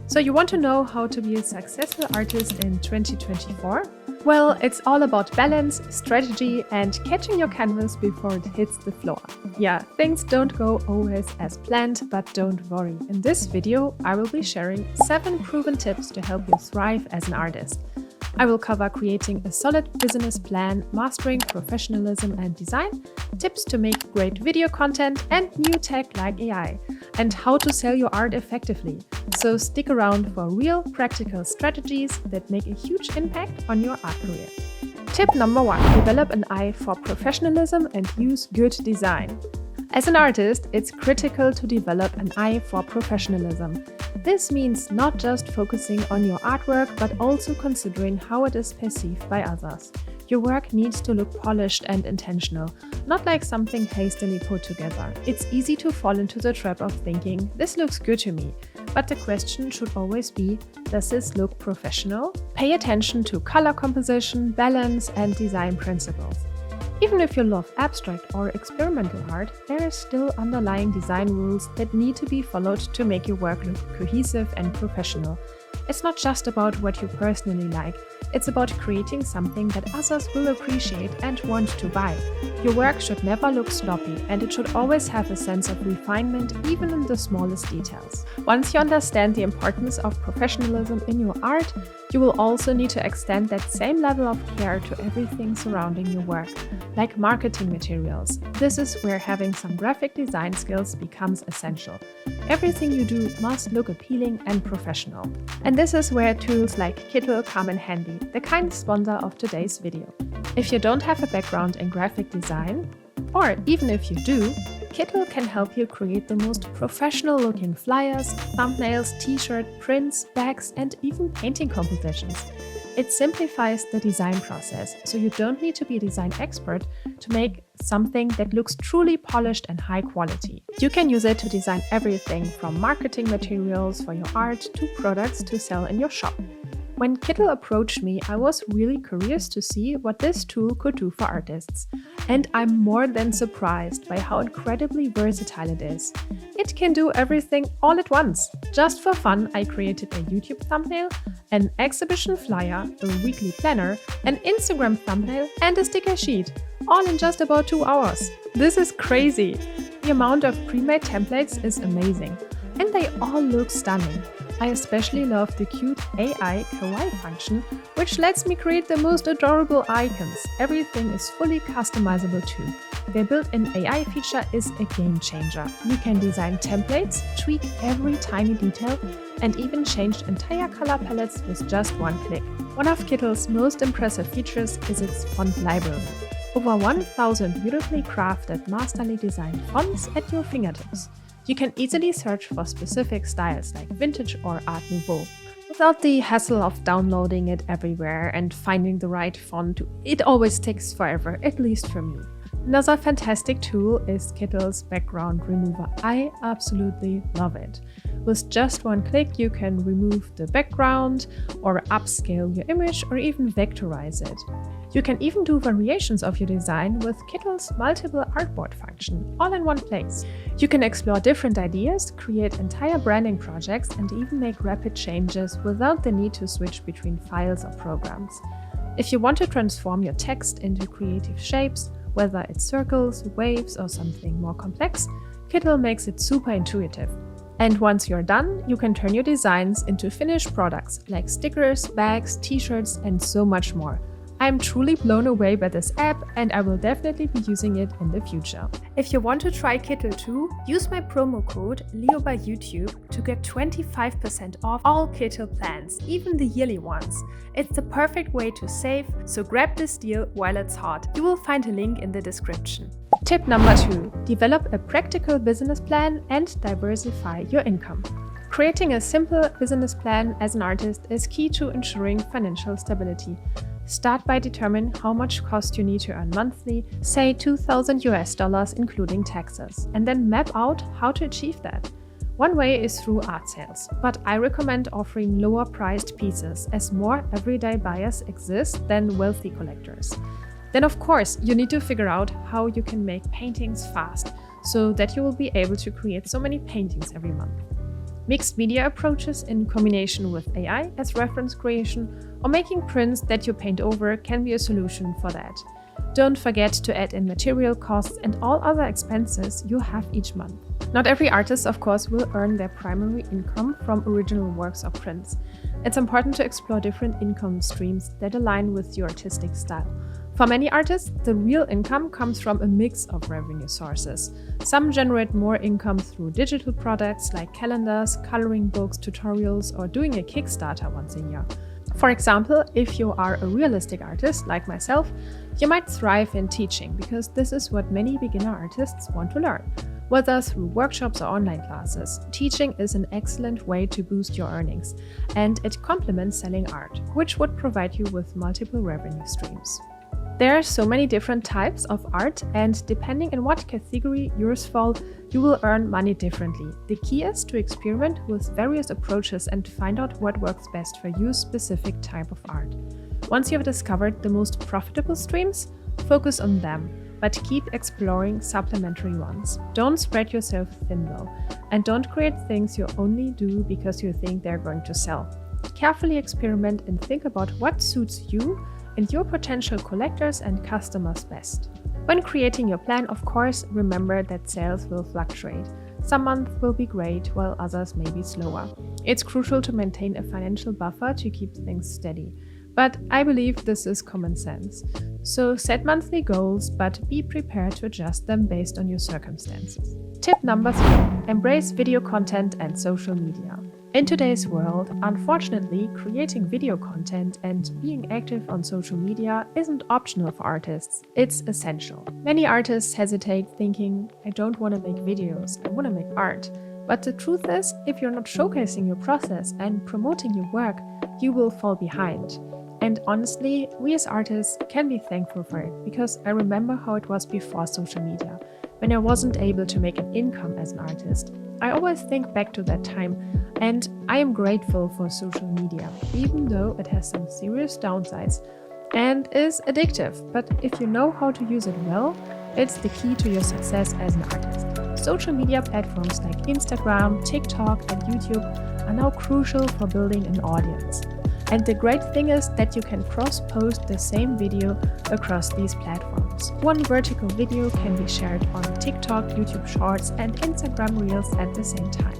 So you want to know how to be a successful artist in 2024? Well, it's all about balance, strategy, and catching your canvas before it hits the floor. Yeah, things don't go always as planned, but don't worry. In this video, I will be sharing 7 proven tips to help you thrive as an artist. I will cover creating a solid business plan, mastering professionalism and design, tips to make great video content, and new tech like AI, and how to sell your art effectively. So stick around for real, practical strategies that make a huge impact on your art career. Tip number 1. Develop an eye for professionalism and use good design. As an artist, it's critical to develop an eye for professionalism. This means not just focusing on your artwork, but also considering how it is perceived by others. Your work needs to look polished and intentional, not like something hastily put together. It's easy to fall into the trap of thinking, this looks good to me. But the question should always be, does this look professional? Pay attention to color composition, balance, and design principles. Even if you love abstract or experimental art, there are still underlying design rules that need to be followed to make your work look cohesive and professional. It's not just about what you personally like, it's about creating something that others will appreciate and want to buy. Your work should never look sloppy, and it should always have a sense of refinement even in the smallest details. Once you understand the importance of professionalism in your art, you will also need to extend that same level of care to everything surrounding your work, like marketing materials. This is where having some graphic design skills becomes essential. Everything you do must look appealing and professional. And this is where tools like Kittle come in handy, the kind sponsor of today's video. If you don't have a background in graphic design, or even if you do, Kittle can help you create the most professional-looking flyers, thumbnails, t-shirt, prints, bags, and even painting compositions. It simplifies the design process, so you don't need to be a design expert to make something that looks truly polished and high quality. You can use it to design everything from marketing materials for your art to products to sell in your shop. When Kittle approached me, I was really curious to see what this tool could do for artists. And I'm more than surprised by how incredibly versatile it is. It can do everything all at once. Just for fun, I created a YouTube thumbnail, an exhibition flyer, a weekly planner, an Instagram thumbnail, and a sticker sheet, all in just about 2 hours. This is crazy! The amount of pre-made templates is amazing, and they all look stunning. I especially love the cute AI Kawaii function, which lets me create the most adorable icons. Everything is fully customizable too. Their built-in AI feature is a game changer. You can design templates, tweak every tiny detail, and even change entire color palettes with just one click. One of Kittle's most impressive features is its font library. Over 1,000 beautifully crafted, masterly designed fonts at your fingertips. You can easily search for specific styles like vintage or Art Nouveau, without the hassle of downloading it everywhere and finding the right font. It always takes forever, at least for me. Another fantastic tool is Kittle's background remover. I absolutely love it. With just one click, you can remove the background or upscale your image or even vectorize it. You can even do variations of your design with Kittle's multiple artboard function, all in one place. You can explore different ideas, create entire branding projects, and even make rapid changes without the need to switch between files or programs. If you want to transform your text into creative shapes, whether it's circles, waves, or something more complex, Kittle makes it super intuitive. And once you're done, you can turn your designs into finished products like stickers, bags, t-shirts, and so much more. I'm truly blown away by this app, and I will definitely be using it in the future. If you want to try Kittle too, use my promo code LEOBYOUTUBE to get 25% off all Kittle plans, even the yearly ones. It's the perfect way to save, so grab this deal while it's hot. You will find a link in the description. Tip number 2. Develop a practical business plan and diversify your income. Creating a simple business plan as an artist is key to ensuring financial stability. Start by determining how much cost you need to earn monthly, say $2,000 including taxes, and then map out how to achieve that. One way is through art sales, but I recommend offering lower priced pieces as more everyday buyers exist than wealthy collectors. Then of course, you need to figure out how you can make paintings fast so that you will be able to create so many paintings every month. Mixed media approaches in combination with AI as reference creation or making prints that you paint over can be a solution for that. Don't forget to add in material costs and all other expenses you have each month. Not every artist, of course, will earn their primary income from original works or prints. It's important to explore different income streams that align with your artistic style. For many artists, the real income comes from a mix of revenue sources. Some generate more income through digital products like calendars, coloring books, tutorials, or doing a Kickstarter once a year. For example, if you are a realistic artist like myself, you might thrive in teaching because this is what many beginner artists want to learn. Whether through workshops or online classes, teaching is an excellent way to boost your earnings, and it complements selling art, which would provide you with multiple revenue streams. There are so many different types of art, and depending on what category yours fall, you will earn money differently. The key is to experiment with various approaches and find out what works best for your specific type of art. Once you have discovered the most profitable streams, focus on them, but keep exploring supplementary ones. Don't spread yourself thin though, and don't create things you only do because you think they're going to sell. Carefully experiment and think about what suits you and your potential collectors and customers best. When creating your plan, of course, remember that sales will fluctuate. Some months will be great, while others may be slower. It's crucial to maintain a financial buffer to keep things steady. But I believe this is common sense. So set monthly goals, but be prepared to adjust them based on your circumstances. Tip number 3. Embrace video content and social media. In today's world, unfortunately, creating video content and being active on social media isn't optional for artists, it's essential. Many artists hesitate thinking, I don't want to make videos, I want to make art. But the truth is, if you're not showcasing your process and promoting your work, you will fall behind. And honestly, we as artists can be thankful for it, because I remember how it was before social media, when I wasn't able to make an income as an artist. I always think back to that time, and I am grateful for social media, even though it has some serious downsides and is addictive. But if you know how to use it well, it's the key to your success as an artist. Social media platforms like Instagram, TikTok, and YouTube are now crucial for building an audience. And the great thing is that you can cross-post the same video across these platforms. One vertical video can be shared on TikTok, YouTube Shorts, and Instagram Reels at the same time.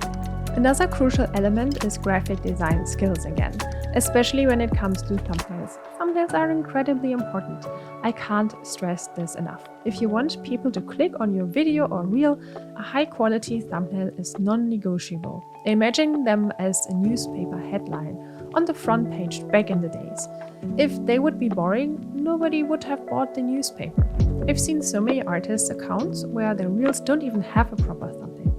Another crucial element is graphic design skills again, especially when it comes to thumbnails. Thumbnails are incredibly important. I can't stress this enough. If you want people to click on your video or reel, a high-quality thumbnail is non-negotiable. Imagine them as a newspaper headline on the front page back in the days. If they would be boring, nobody would have bought the newspaper. I've seen so many artists' accounts where their reels don't even have a proper thumbnail.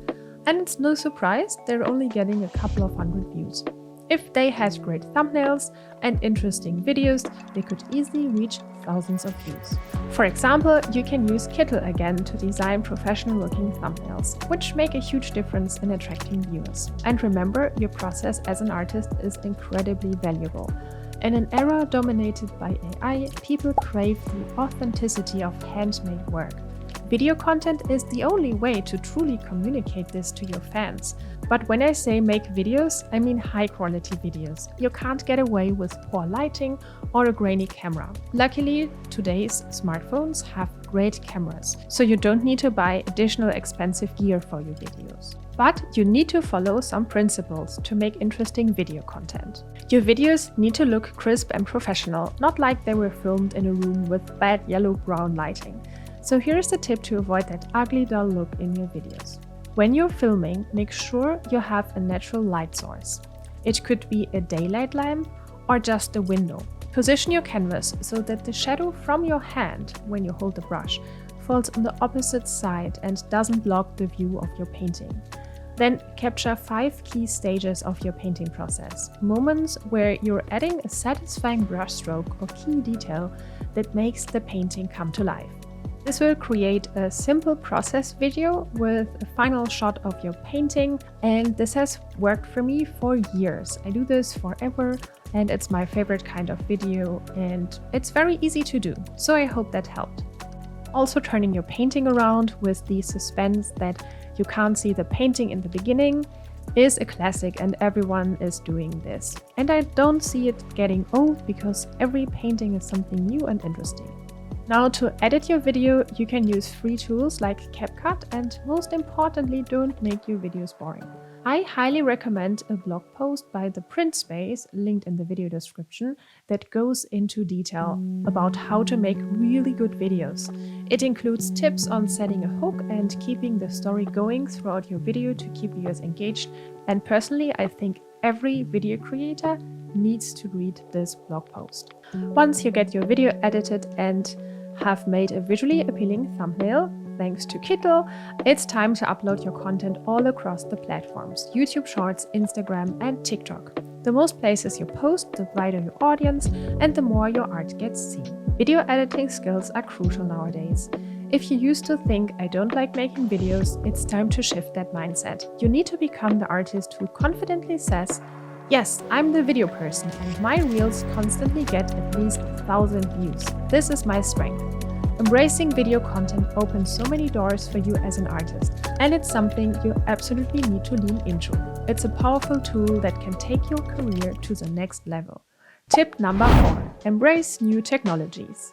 And it's no surprise they're only getting a couple of hundred views. If they had great thumbnails and interesting videos, they could easily reach thousands of views. For example, you can use Kittle again to design professional-looking thumbnails, which make a huge difference in attracting viewers. And remember, your process as an artist is incredibly valuable. In an era dominated by AI, people crave the authenticity of handmade work. Video content is the only way to truly communicate this to your fans. But when I say make videos, I mean high-quality videos. You can't get away with poor lighting or a grainy camera. Luckily, today's smartphones have great cameras, so you don't need to buy additional expensive gear for your videos. But you need to follow some principles to make interesting video content. Your videos need to look crisp and professional, not like they were filmed in a room with bad yellow-brown lighting. So here's the tip to avoid that ugly dull look in your videos. When you're filming, make sure you have a natural light source. It could be a daylight lamp or just a window. Position your canvas so that the shadow from your hand when you hold the brush falls on the opposite side and doesn't block the view of your painting. Then capture 5 key stages of your painting process, moments where you're adding a satisfying brushstroke or key detail that makes the painting come to life. This will create a simple process video with a final shot of your painting, and this has worked for me for years. I do this forever and it's my favorite kind of video, and it's very easy to do, so I hope that helped. Also, turning your painting around with the suspense that you can't see the painting in the beginning is a classic and everyone is doing this. And I don't see it getting old because every painting is something new and interesting. Now, to edit your video, you can use free tools like CapCut, and most importantly, don't make your videos boring. I highly recommend a blog post by The Print Space, linked in the video description, that goes into detail about how to make really good videos. It includes tips on setting a hook and keeping the story going throughout your video to keep viewers engaged. And personally, I think every video creator needs to read this blog post. Once you get your video edited and have made a visually appealing thumbnail, thanks to Kittle, it's time to upload your content all across the platforms: YouTube Shorts, Instagram, and TikTok. The most places you post, the wider your audience, and the more your art gets seen. Video editing skills are crucial nowadays. If you used to think, I don't like making videos, it's time to shift that mindset. You need to become the artist who confidently says, yes, I'm the video person and my reels constantly get at least 1,000 views. This is my strength. Embracing video content opens so many doors for you as an artist, and it's something you absolutely need to lean into. It's a powerful tool that can take your career to the next level. Tip number 4. Embrace new technologies.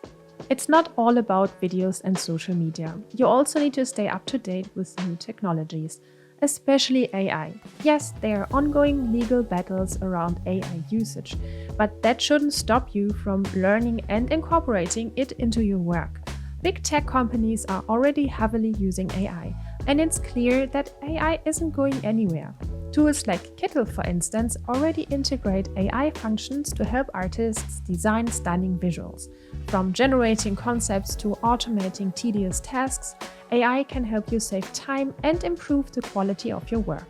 It's not all about videos and social media. You also need to stay up to date with new technologies, especially AI. Yes, there are ongoing legal battles around AI usage, but that shouldn't stop you from learning and incorporating it into your work. Big tech companies are already heavily using AI, and it's clear that AI isn't going anywhere. Tools like Kittle, for instance, already integrate AI functions to help artists design stunning visuals. From generating concepts to automating tedious tasks, AI can help you save time and improve the quality of your work.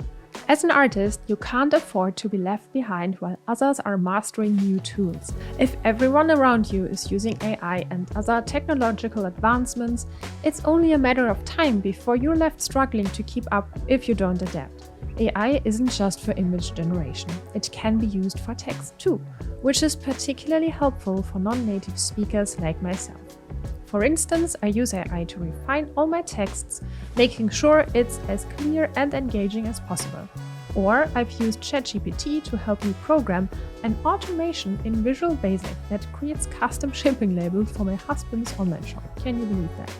As an artist, you can't afford to be left behind while others are mastering new tools. If everyone around you is using AI and other technological advancements, it's only a matter of time before you're left struggling to keep up if you don't adapt. AI isn't just for image generation. It can be used for text too, which is particularly helpful for non-native speakers like myself. For instance, I use AI to refine all my texts, making sure it's as clear and engaging as possible. Or I've used ChatGPT to help me program an automation in Visual Basic that creates custom shipping labels for my husband's online shop. Can you believe that?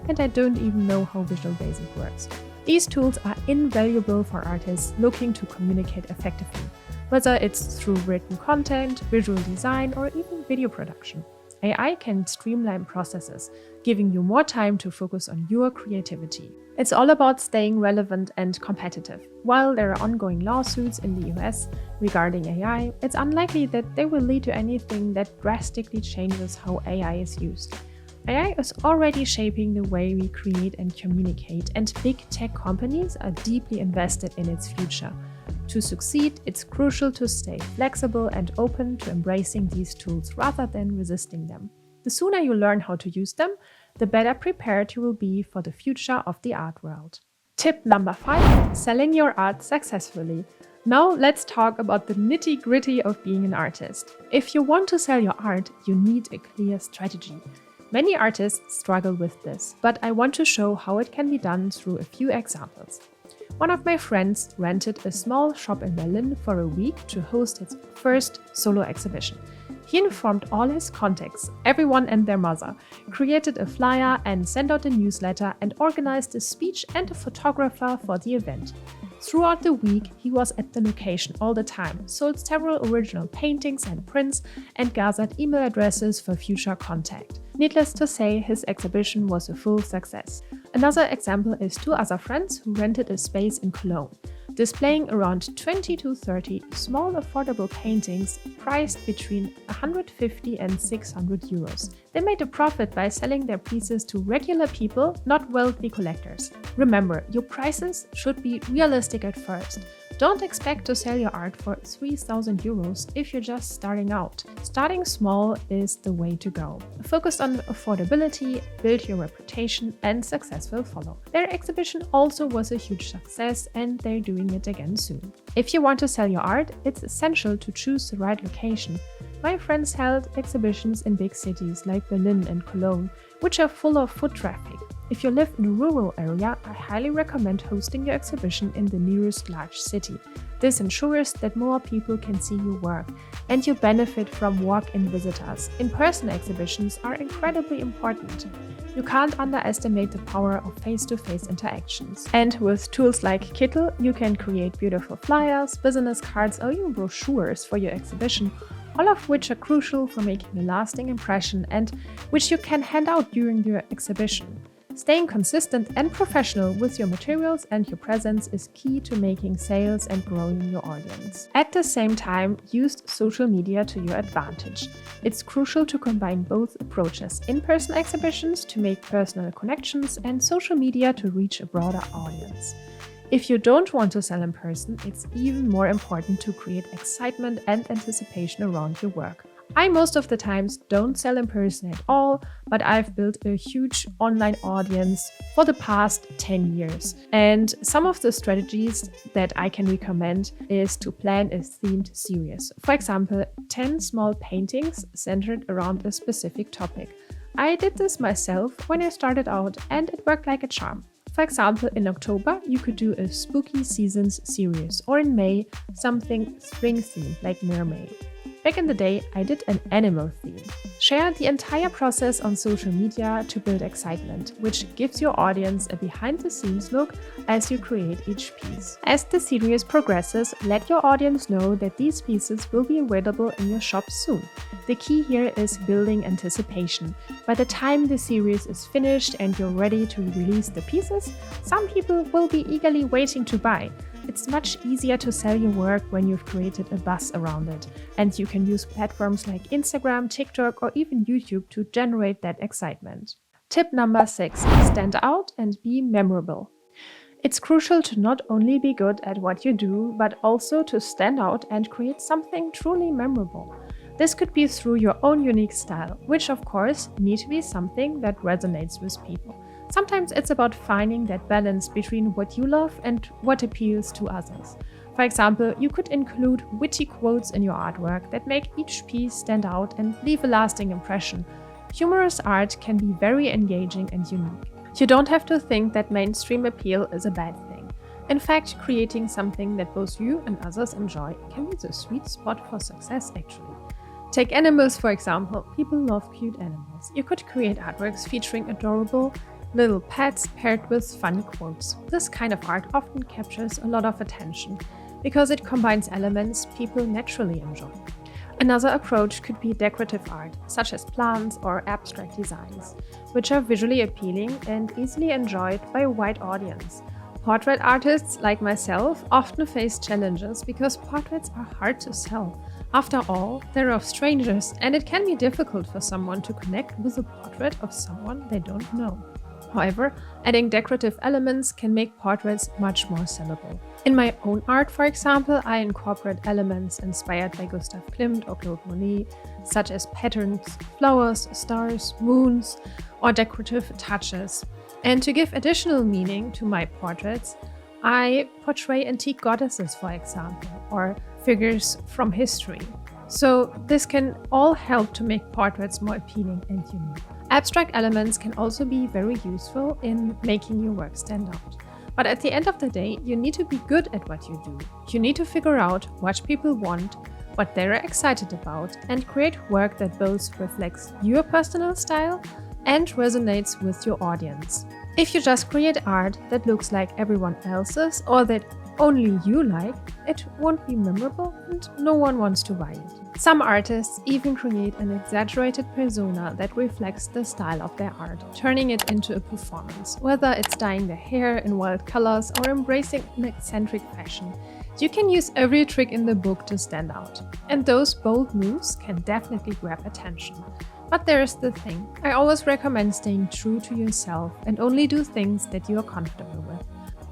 And I don't even know how Visual Basic works. These tools are invaluable for artists looking to communicate effectively, whether it's through written content, visual design, or even video production. AI can streamline processes, giving you more time to focus on your creativity. It's all about staying relevant and competitive. While there are ongoing lawsuits in the US regarding AI, it's unlikely that they will lead to anything that drastically changes how AI is used. AI is already shaping the way we create and communicate, and big tech companies are deeply invested in its future. To succeed, it's crucial to stay flexible and open to embracing these tools rather than resisting them. The sooner you learn how to use them, the better prepared you will be for the future of the art world. Tip number 5. Selling your art successfully. Now let's talk about the nitty-gritty of being an artist. If you want to sell your art, you need a clear strategy. Many artists struggle with this, but I want to show how it can be done through a few examples. One of my friends rented a small shop in Berlin for a week to host his first solo exhibition. He informed all his contacts, everyone and their mother, created a flyer and sent out a newsletter, and organized a speech and a photographer for the event. Throughout the week, he was at the location all the time, sold several original paintings and prints, and gathered email addresses for future contact. Needless to say, his exhibition was a full success. Another example is 2 other friends who rented a space in Cologne, displaying around 20 to 30 small affordable paintings priced between 150 and 600 euros. They made a profit by selling their pieces to regular people, not wealthy collectors. Remember, your prices should be realistic at first. Don't expect to sell your art for 3,000 euros if you're just starting out. Starting small is the way to go. Focus on affordability, build your reputation, and success will follow. Their exhibition also was a huge success, and they're doing it again soon. If you want to sell your art, it's essential to choose the right location. My friends held exhibitions in big cities like Berlin and Cologne, which are full of foot traffic. If you live in a rural area, I highly recommend hosting your exhibition in the nearest large city. This ensures that more people can see your work, and you benefit from walk-in visitors. In-person exhibitions are incredibly important. You can't underestimate the power of face-to-face interactions. And with tools like Kittle, you can create beautiful flyers, business cards, or even brochures for your exhibition, all of which are crucial for making a lasting impression and which you can hand out during your exhibition. Staying consistent and professional with your materials and your presence is key to making sales and growing your audience. At the same time, use social media to your advantage. It's crucial to combine both approaches: in-person exhibitions to make personal connections and social media to reach a broader audience. If you don't want to sell in person, it's even more important to create excitement and anticipation around your work. I most of the times don't sell in person at all, but I've built a huge online audience for the past 10 years. And some of the strategies that I can recommend is to plan a themed series. For example, 10 small paintings centered around a specific topic. I did this myself when I started out and it worked like a charm. For example, in October, you could do a spooky seasons series, or in May, something spring themed like mermaid. Back in the day, I did an animal theme. Share the entire process on social media to build excitement, which gives your audience a behind-the-scenes look as you create each piece. As the series progresses, let your audience know that these pieces will be available in your shop soon. The key here is building anticipation. By the time the series is finished and you're ready to release the pieces, some people will be eagerly waiting to buy. It's much easier to sell your work when you've created a buzz around it, and you can use platforms like Instagram, TikTok, or even YouTube to generate that excitement. Tip number 6: stand out and be memorable. It's crucial to not only be good at what you do, but also to stand out and create something truly memorable. This could be through your own unique style, which of course need to be something that resonates with people. Sometimes it's about finding that balance between what you love and what appeals to others. For example, you could include witty quotes in your artwork that make each piece stand out and leave a lasting impression. Humorous art can be very engaging and unique. You don't have to think that mainstream appeal is a bad thing. In fact, creating something that both you and others enjoy can be the sweet spot for success, actually. Take animals, for example. People love cute animals. You could create artworks featuring adorable little pets paired with funny quotes. This kind of art often captures a lot of attention because it combines elements people naturally enjoy. Another approach could be decorative art, such as plants or abstract designs, which are visually appealing and easily enjoyed by a wide audience. Portrait artists like myself often face challenges because portraits are hard to sell. After all, they're of strangers, and it can be difficult for someone to connect with a portrait of someone they don't know. However, adding decorative elements can make portraits much more sellable. In my own art, for example, I incorporate elements inspired by Gustav Klimt or Claude Monet, such as patterns, flowers, stars, moons, or decorative touches. And to give additional meaning to my portraits, I portray antique goddesses, for example, or figures from history. So this can all help to make portraits more appealing and unique. Abstract elements can also be very useful in making your work stand out. But at the end of the day, you need to be good at what you do. You need to figure out what people want, what they're excited about, and create work that both reflects your personal style and resonates with your audience. If you just create art that looks like everyone else's or that only you like, it won't be memorable and no one wants to buy it. Some artists even create an exaggerated persona that reflects the style of their art, turning it into a performance. Whether it's dyeing their hair in wild colors or embracing an eccentric fashion, you can use every trick in the book to stand out. And those bold moves can definitely grab attention. But there's the thing, I always recommend staying true to yourself and only do things that you are comfortable with.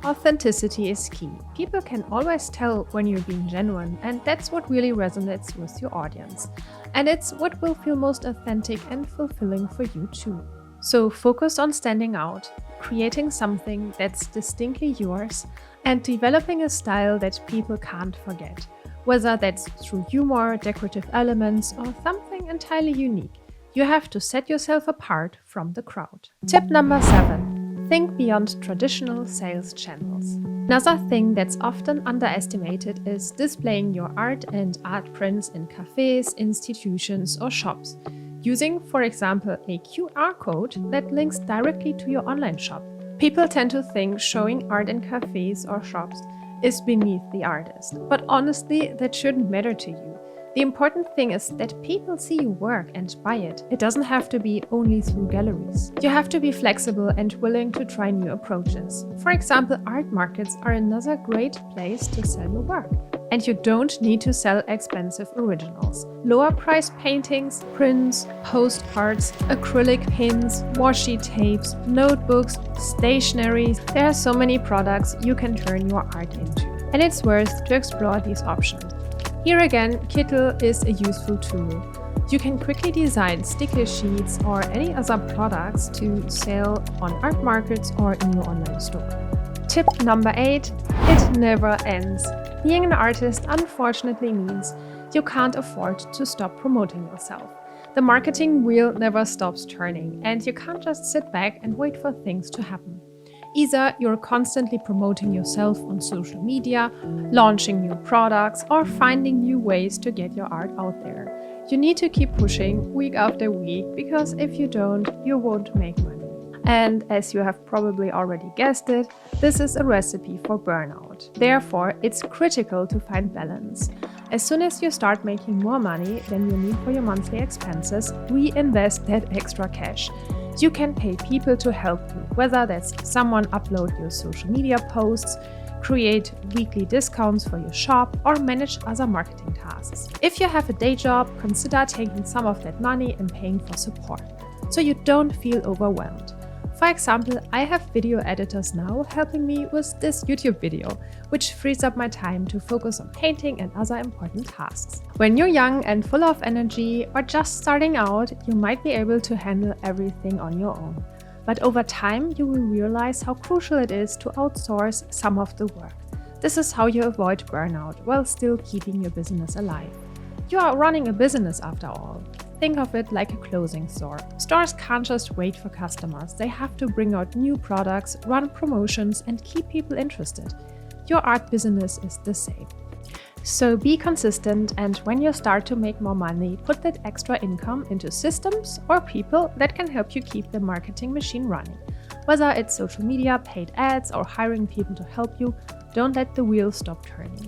Authenticity is key. People can always tell when you're being genuine, and that's what really resonates with your audience. And it's what will feel most authentic and fulfilling for you too. So focus on standing out, creating something that's distinctly yours, and developing a style that people can't forget, whether that's through humor, decorative elements, or something entirely unique. You have to set yourself apart from the crowd. Tip number 7. Think beyond traditional sales channels. Another thing that's often underestimated is displaying your art and art prints in cafes, institutions, or shops, using, for example, a QR code that links directly to your online shop. People tend to think showing art in cafes or shops is beneath the artist, but honestly, that shouldn't matter to you. The important thing is that people see your work and buy it. It doesn't have to be only through galleries. You have to be flexible and willing to try new approaches. For example, art markets are another great place to sell your work. And you don't need to sell expensive originals. Lower-priced paintings, prints, postcards, acrylic pins, washi tapes, notebooks, stationery. There are so many products you can turn your art into. And it's worth to explore these options. Here again, Kittel is a useful tool. You can quickly design sticker sheets or any other products to sell on art markets or in your online store. Tip number 8, it never ends. Being an artist unfortunately means you can't afford to stop promoting yourself. The marketing wheel never stops turning, and you can't just sit back and wait for things to happen. Either you're constantly promoting yourself on social media, launching new products, or finding new ways to get your art out there. You need to keep pushing week after week, because if you don't, you won't make money. And as you have probably already guessed it, this is a recipe for burnout. Therefore, it's critical to find balance. As soon as you start making more money than you need for your monthly expenses, reinvest that extra cash. You can pay people to help you, whether that's someone upload your social media posts, create weekly discounts for your shop, or manage other marketing tasks. If you have a day job, consider taking some of that money and paying for support, so you don't feel overwhelmed. For example, I have video editors now helping me with this YouTube video, which frees up my time to focus on painting and other important tasks. When you're young and full of energy or just starting out, you might be able to handle everything on your own. But over time, you will realize how crucial it is to outsource some of the work. This is how you avoid burnout while still keeping your business alive. You are running a business after all. Think of it like a clothing store. Stores can't just wait for customers. They have to bring out new products, run promotions, and keep people interested. Your art business is the same. So be consistent, and when you start to make more money, put that extra income into systems or people that can help you keep the marketing machine running. Whether it's social media, paid ads, or hiring people to help you, don't let the wheel stop turning.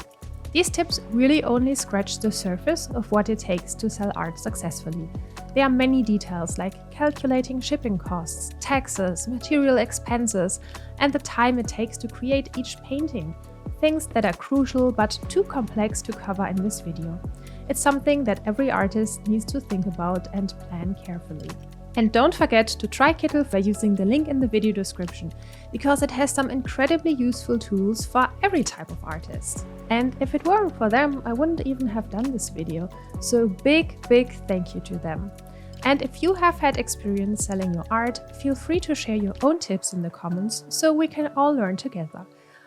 These tips really only scratch the surface of what it takes to sell art successfully. There are many details like calculating shipping costs, taxes, material expenses, and the time it takes to create each painting. Things that are crucial but too complex to cover in this video. It's something that every artist needs to think about and plan carefully. And don't forget to try Kittel by using the link in the video description, because it has some incredibly useful tools for every type of artist. And if it weren't for them, I wouldn't even have done this video. So big thank you to them. And if you have had experience selling your art, feel free to share your own tips in the comments so we can all learn together.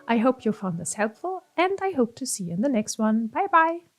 I hope you found this helpful, and I hope to see you in the next one. Bye bye!